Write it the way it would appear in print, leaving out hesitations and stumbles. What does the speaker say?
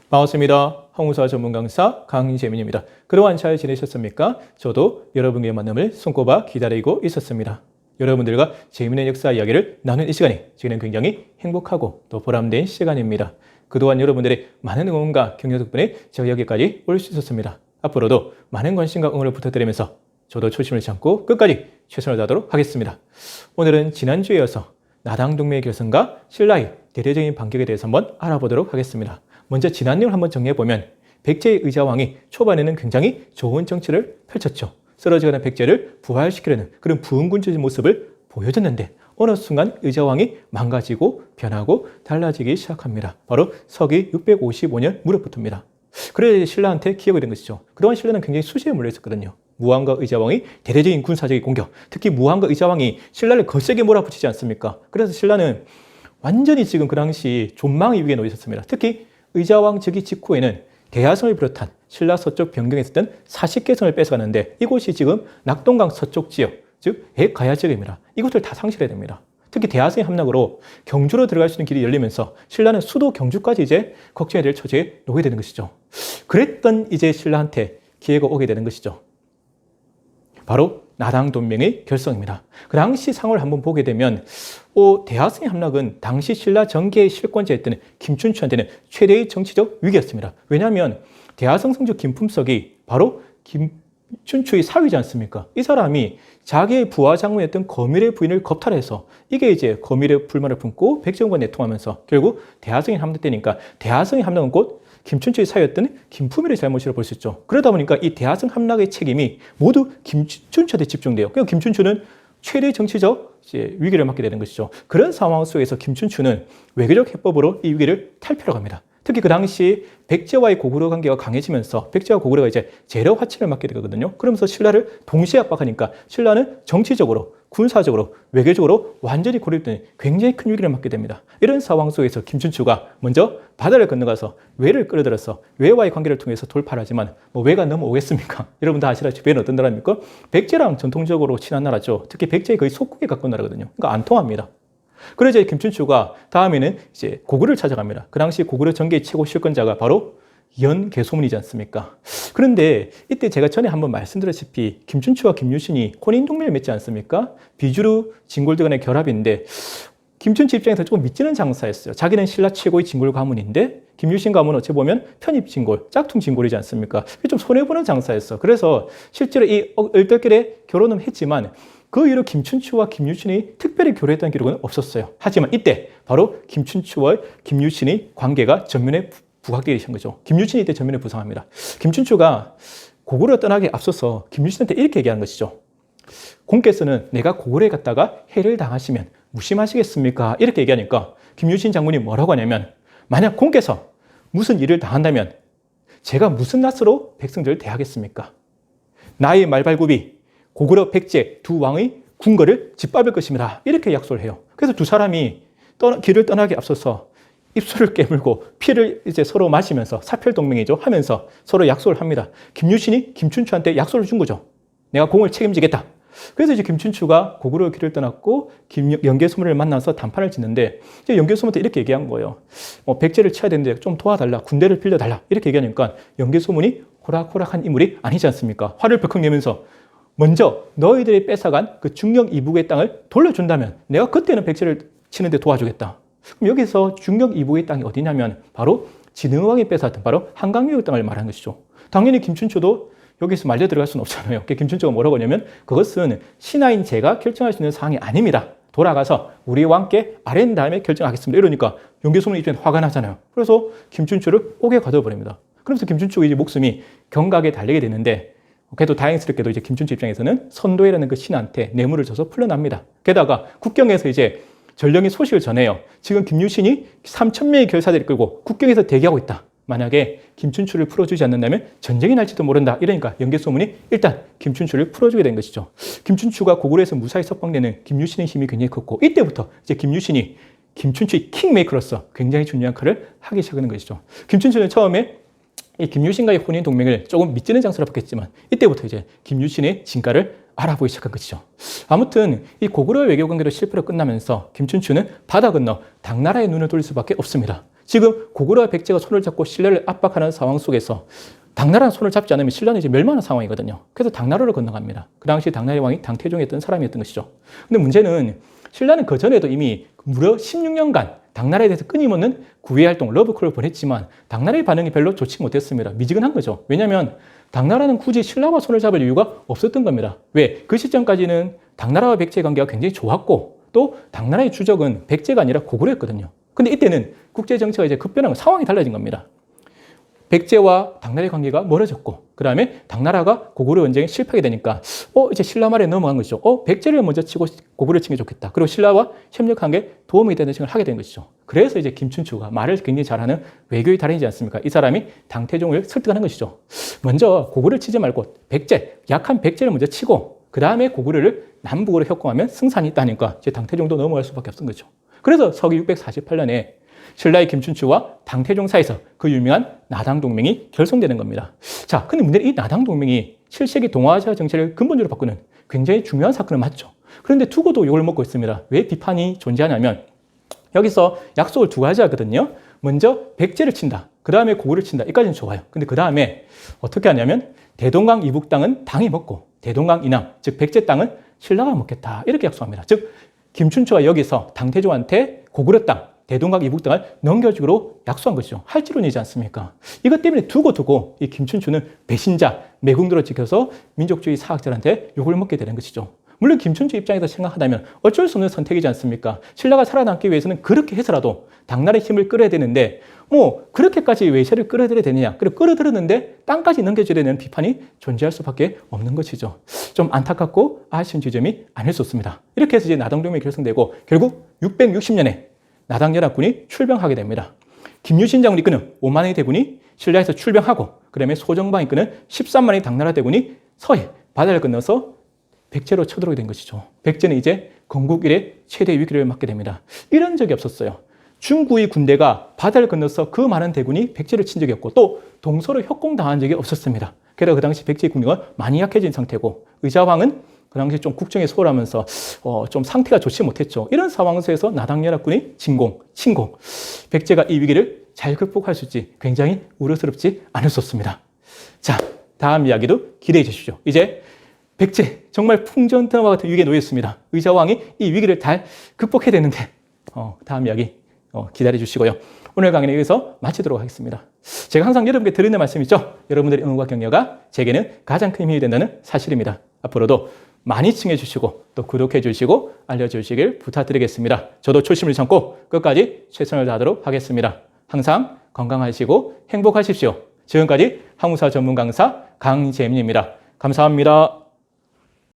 반갑습니다. 항우사 전문 강사 강재민입니다. 그동안 잘 지내셨습니까? 저도 여러분의 만남을 손꼽아 기다리고 있었습니다. 여러분들과 재미있는 역사 이야기를 나눈 이 시간이 저는 굉장히 행복하고 또 보람된 시간입니다. 그동안 여러분들의 많은 응원과 격려 덕분에 제가 여기까지 올 수 있었습니다. 앞으로도 많은 관심과 응원을 부탁드리면서 저도 초심을 찾고 끝까지 최선을 다하도록 하겠습니다. 오늘은 지난주에 이어서 나당 동맹의 결성과 신라의 대대적인 반격에 대해서 한번 알아보도록 하겠습니다. 먼저 지난 내용을 한번 정리해보면 백제의 의자왕이 초반에는 굉장히 좋은 정치를 펼쳤죠. 쓰러져가는 백제를 부활시키려는 그런 부흥군주의 모습을 보여줬는데 어느 순간 의자왕이 망가지고 변하고 달라지기 시작합니다. 바로 서기 655년 무렵부터입니다. 그래서 신라한테 기억이 된 것이죠. 그동안 신라는 굉장히 수시에 몰려있었거든요. 무왕과 의자왕이 대대적인 군사적인 공격, 특히 무왕과 의자왕이 신라를 거세게 몰아붙이지 않습니까? 그래서 신라는 완전히 지금 그 당시 존망의 위기에 놓여 있었습니다. 특히 의자왕 즉위 직후에는 대야성을 비롯한 신라 서쪽 변경에 있었던 40개 성을 뺏어가는데 이곳이 지금 낙동강 서쪽 지역, 즉 백가야 지역입니다. 이곳을 다 상실해야 됩니다. 특히 대야성의 함락으로 경주로 들어갈 수 있는 길이 열리면서 신라는 수도 경주까지 이제 걱정해야 될 처지에 놓게 되는 것이죠. 그랬던 이제 신라한테 기회가 오게 되는 것이죠. 바로 나당 동맹의 결성입니다. 그 당시 상황을 한번 보게 되면 대야성의 함락은 당시 신라 정계의 실권자였던 김춘추한테는 최대의 정치적 위기였습니다. 왜냐하면 대야성 성주 김품석이 바로 김춘추의 사위지 않습니까? 이 사람이 자기의 부하 장군이었던 거밀의 부인을 겁탈해서 이게 이제 거밀의 불만을 품고 백제군과 내통하면서 결국 대야성이 함락되니까 대야성이 함락은 곧 김춘추의 사위였던 김품일의 잘못이라고 볼 수 있죠. 그러다 보니까 이 대야성 함락의 책임이 모두 김춘추한테 집중돼요. 그러니까 김춘추는 최대 정치적 위기를 맞게 되는 것이죠. 그런 상황 속에서 김춘추는 외교적 해법으로 이 위기를 탈피하려고 합니다. 특히 그 당시 백제와의 고구려 관계가 강해지면서 백제와 고구려가 이제 재력 화친을 맞게 되거든요. 그러면서 신라를 동시에 압박하니까 신라는 정치적으로, 군사적으로, 외교적으로 완전히 고립된 굉장히 큰 위기를 맞게 됩니다. 이런 상황 속에서 김춘추가 먼저 바다를 건너가서 외를 끌어들여서 외와의 관계를 통해서 돌파를 하지만 외가 넘어오겠습니까? 여러분 다 아시다시피 외는 어떤 나라입니까? 백제랑 전통적으로 친한 나라죠. 특히 백제의 거의 속국에 가까운 나라거든요. 그러니까 안 통합니다. 그래서 김춘추가 다음에는 이제 고구려를 찾아갑니다. 그 당시 고구려 정계의 최고 실권자가 바로 연개소문이지 않습니까? 그런데 이때 제가 전에 한번 말씀드렸다시피 김춘추와 김유신이 혼인동맹을 맺지 않습니까? 비주류 진골들 간의 결합인데 김춘추 입장에서 조금 미치는 장사였어요. 자기는 신라 최고의 진골 가문인데 김유신 가문은 어찌 보면 편입 진골, 짝퉁 진골이지 않습니까? 좀 손해보는 장사였어. 그래서 실제로 이 얼떨결에 결혼은 했지만 그 이후로 김춘추와 김유신이 특별히 교류했다는 기록은 없었어요. 하지만 이때 바로 김춘추와 김유신의 관계가 전면에 부각되기 시작한 거죠. 김유신이 이때 전면에 부상합니다. 김춘추가 고구려 떠나기 앞서서 김유신한테 이렇게 얘기하는 것이죠. 공께서는 내가 고구려에 갔다가 해를 당하시면 무심하시겠습니까? 이렇게 얘기하니까 김유신 장군이 뭐라고 하냐면 만약 공께서 무슨 일을 당한다면 제가 무슨 낯으로 백성들을 대하겠습니까? 나의 말발굽이 고구려 백제 두 왕의 궁궐을 짓밟을 것입니다. 이렇게 약속을 해요. 그래서 두 사람이 길을 떠나기 앞서서 입술을 깨물고 피를 이제 서로 마시면서 사펠동맹이죠 하면서 서로 약속을 합니다. 김유신이 김춘추한테 약속을 준 거죠. 내가 공을 책임지겠다. 그래서 이제 김춘추가 고구려 길을 떠났고 연개소문을 만나서談판을 짓는데 이제 연개소문한테 이렇게 얘기한 거예요. 백제를 쳐야 되는데 좀 도와달라. 군대를 빌려달라. 이렇게 얘기하니까 연개소문이 호락호락한 인물이 아니지 않습니까? 화를 벌컥 내면서 먼저 너희들이 뺏어간 그 중령 이북의 땅을 돌려준다면 내가 그때는 백제를 치는데 도와주겠다. 그럼 여기서 중령 이북의 땅이 어디냐면 바로 진흥왕이 뺏어왔던 바로 한강유의 땅을 말하는 것이죠. 당연히 김춘추도 여기서 말려 들어갈 수는 없잖아요. 김춘추가 뭐라고 하냐면 그것은 신하인 제가 결정할 수 있는 사항이 아닙니다. 돌아가서 우리 왕께 아랜 다음에 결정하겠습니다. 이러니까 연개소문 입장에 화가 나잖아요. 그래서 김춘추를 옥에 가둬버립니다. 그러면서 김춘추가 이제 목숨이 경각에 달리게 되는데 그래도 다행스럽게도 이제 김춘추 입장에서는 선도회라는 그 신한테 뇌물을 줘서 풀려납니다. 게다가 국경에서 이제 전령이 소식을 전해요. 지금 김유신이 3,000명의 결사들을 끌고 국경에서 대기하고 있다. 만약에 김춘추를 풀어주지 않는다면 전쟁이 날지도 모른다. 이러니까 연개소문이 일단 김춘추를 풀어주게 된 것이죠. 김춘추가 고구려에서 무사히 석방되는 김유신의 힘이 굉장히 컸고 이때부터 이제 김유신이 김춘추의 킹메이커로서 굉장히 중요한 역할을 하기 시작하는 것이죠. 김춘추는 처음에 이 김유신과의 혼인 동맹을 조금 미치는 장소로 봤겠지만 이때부터 이제 김유신의 진가를 알아보기 시작한 것이죠. 아무튼 이 고구려 외교 관계로 실패로 끝나면서 김춘추는 바다 건너 당나라의 눈을 돌릴 수밖에 없습니다. 지금 고구려와 백제가 손을 잡고 신라를 압박하는 상황 속에서 당나라는 손을 잡지 않으면 신라는 이제 멸망하는 상황이거든요. 그래서 당나라로 건너갑니다. 그 당시 당나라의 왕이 당태종이었던 사람이었던 것이죠. 근데 문제는 신라는 그 전에도 이미 무려 16년간 당나라에 대해서 끊임없는 구애 활동, 러브콜을 보냈지만 당나라의 반응이 별로 좋지 못했습니다. 미지근한 거죠. 왜냐하면 당나라는 굳이 신라와 손을 잡을 이유가 없었던 겁니다. 왜? 그 시점까지는 당나라와 백제의 관계가 굉장히 좋았고 또 당나라의 주적은 백제가 아니라 고구려였거든요. 근데 이때는 국제 정치가 이제 급변하고 상황이 달라진 겁니다. 백제와 당나라의 관계가 멀어졌고 그 다음에 당나라가 고구려 전쟁에 실패하게 되니까 이제 신라 말에 넘어간 것이죠. 백제를 먼저 치고 고구려를 치는 게 좋겠다. 그리고 신라와 협력한 게 도움이 되는 생각을 하게 된 것이죠. 그래서 이제 김춘추가 말을 굉장히 잘하는 외교의 달인이지 않습니까? 이 사람이 당태종을 설득하는 것이죠. 먼저 고구려를 치지 말고 백제, 약한 백제를 먼저 치고 그 다음에 고구려를 남북으로 협공하면 승산이 있다니까 이제 당태종도 넘어갈 수밖에 없던 거죠. 그래서 서기 648년에 신라의 김춘추와 당태종 사이에서 그 유명한 나당동맹이 결성되는 겁니다. 자, 근데 문제는 이 나당동맹이 7세기 동아시아 정세를 근본적으로 바꾸는 굉장히 중요한 사건은 맞죠. 그런데 두고도 욕을 먹고 있습니다. 왜 비판이 존재하냐면 여기서 약속을 두 가지 하거든요. 먼저 백제를 친다. 그 다음에 고구려를 친다. 여기까지는 좋아요. 근데 그 다음에 어떻게 하냐면 대동강 이북 땅은 당이 먹고 대동강 이남, 즉 백제 땅은 신라가 먹겠다. 이렇게 약속합니다. 즉 김춘추가 여기서 당태종한테 고구려 땅, 대동강 이북 땅을 넘겨주기로 약속한 것이죠. 할지론이지 않습니까? 이것 때문에 두고 이 김춘추는 배신자, 매국노로 지켜서 민족주의 사학자들한테 욕을 먹게 되는 것이죠. 물론 김춘추 입장에서 생각하다면 어쩔 수 없는 선택이지 않습니까? 신라가 살아남기 위해서는 그렇게 해서라도 당나라의 힘을 끌어야 되는데 그렇게까지 외세를 끌어들여야 되느냐. 그리고 끌어들였는데 땅까지 넘겨줘야 되는 비판이 존재할 수밖에 없는 것이죠. 좀 안타깝고 아쉬운 지점이 아닐 수 없습니다. 이렇게 해서 이제 나당동맹이 결성되고 결국 660년에 나당연합군이 출병하게 됩니다. 김유신 장군이 이끄는 5만의 대군이 신라에서 출병하고 그다음에 소정방이 이끄는 13만의 당나라 대군이 서해 바다를 건너서 백제로 쳐들어오게 된 것이죠. 백제는 이제 건국 이래 최대 위기를 맞게 됩니다. 이런 적이 없었어요. 중구의 군대가 바다를 건너서 그 많은 대군이 백제를 친 적이 없고 또 동서로 협공당한 적이 없었습니다. 게다가 그 당시 백제의 군대가 많이 약해진 상태고 의자왕은 그 당시 좀 국정에 소홀하면서 좀 상태가 좋지 못했죠. 이런 상황 속에서 나당연합군이 침공. 백제가 이 위기를 잘 극복할 수 있지 굉장히 우려스럽지 않을 수 없습니다. 자, 다음 이야기도 기대해 주십시오. 이제 백제 정말 풍전등화 같은 위기에 놓였습니다. 의자왕이 이 위기를 잘 극복해야 되는데 다음 이야기 기다려 주시고요. 오늘 강의는 여기서 마치도록 하겠습니다. 제가 항상 여러분께 드리는 말씀 있죠. 여러분들의 응원과 격려가 제게는 가장 큰 힘이 된다는 사실입니다. 앞으로도 많이 칭해 주시고 또 구독해 주시고 알려주시길 부탁드리겠습니다. 저도 초심을 참고 끝까지 최선을 다하도록 하겠습니다. 항상 건강하시고 행복하십시오. 지금까지 항우사 전문 강사 강재민입니다. 감사합니다.